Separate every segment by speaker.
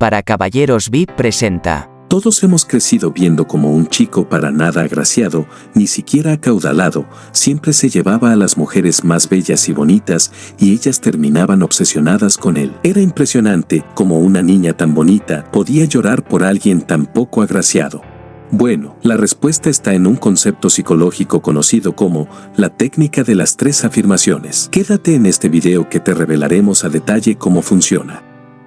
Speaker 1: Para Caballeros VIP presenta.
Speaker 2: Todos hemos crecido viendo como un chico para nada agraciado, ni siquiera acaudalado, siempre se llevaba a las mujeres más bellas y bonitas y ellas terminaban obsesionadas con él. Era impresionante cómo una niña tan bonita podía llorar por alguien tan poco agraciado. Bueno, la respuesta está en un concepto psicológico conocido como la técnica de las 3 afirmaciones. Quédate en este video que te revelaremos a detalle cómo funciona.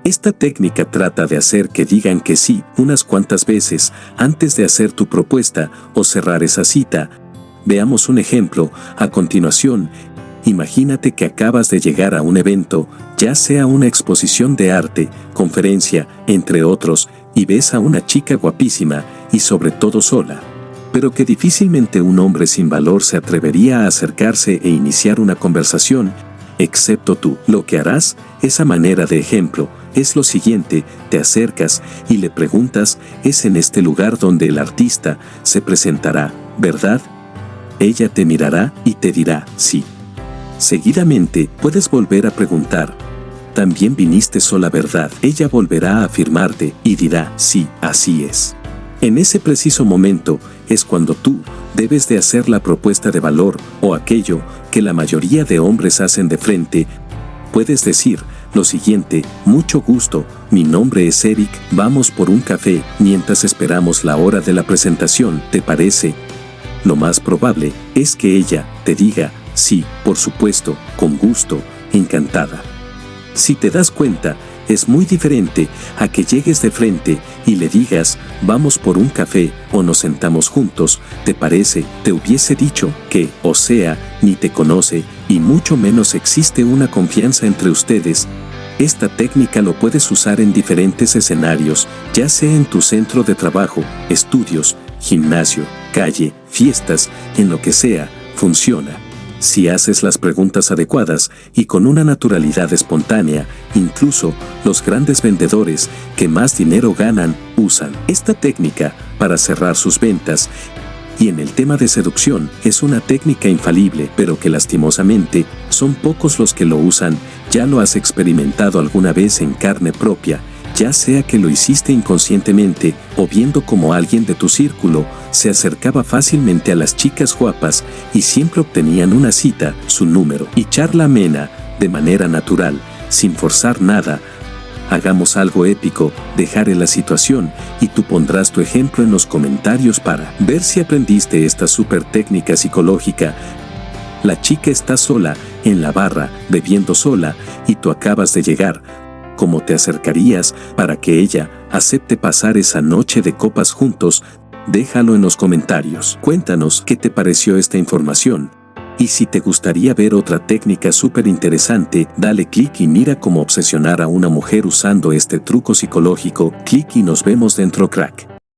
Speaker 2: Esta técnica trata de hacer que digan que sí unas cuantas veces antes de hacer tu propuesta o cerrar esa cita. Veamos un ejemplo a continuación. Imagínate que acabas de llegar a un evento, ya sea una exposición de arte, conferencia, entre otros, y ves a una chica guapísima y sobre todo sola, pero que difícilmente un hombre sin valor se atrevería a acercarse e iniciar una conversación, excepto tú. Lo que harás, esa manera de ejemplo, es lo siguiente: te acercas y le preguntas, ¿es en este lugar donde el artista se presentará, verdad? Ella te mirará y te dirá, sí. Seguidamente, puedes volver a preguntar, ¿también viniste sola, verdad? Ella volverá a afirmarte y dirá, sí, así es. En ese preciso momento, es cuando tú debes de hacer la propuesta de valor o aquello que la mayoría de hombres hacen de frente. Puedes decir lo siguiente: mucho gusto, mi nombre es Eric, vamos por un café mientras esperamos la hora de la presentación, ¿te parece? Lo más probable es que ella te diga, sí, por supuesto, con gusto, encantada. Si te das cuenta, es muy diferente a que llegues de frente y le digas, vamos por un café o nos sentamos juntos, ¿te parece? Te hubiese dicho que, o sea, ni te conoce y mucho menos existe una confianza entre ustedes. Esta técnica lo puedes usar en diferentes escenarios, ya sea en tu centro de trabajo, estudios, gimnasio, calle, fiestas, en lo que sea, funciona. Si haces las preguntas adecuadas y con una naturalidad espontánea, incluso los grandes vendedores que más dinero ganan usan esta técnica para cerrar sus ventas. Y en el tema de seducción, es una técnica infalible, pero que lastimosamente son pocos los que lo usan. Ya lo has experimentado alguna vez en carne propia, ya sea que lo hiciste inconscientemente o viendo como alguien de tu círculo se acercaba fácilmente a las chicas guapas y siempre obtenían una cita, su número y charla amena, de manera natural, sin forzar nada. Hagamos algo épico, dejaré la situación y tú pondrás tu ejemplo en los comentarios para ver si aprendiste esta súper técnica psicológica. La chica está sola, en la barra, bebiendo sola, y tú acabas de llegar. ¿Cómo te acercarías para que ella acepte pasar esa noche de copas juntos? Déjalo en los comentarios. Cuéntanos qué te pareció esta información. Y si te gustaría ver otra técnica súper interesante, dale clic y mira cómo obsesionar a una mujer usando este truco psicológico. Clic y nos vemos dentro, crack.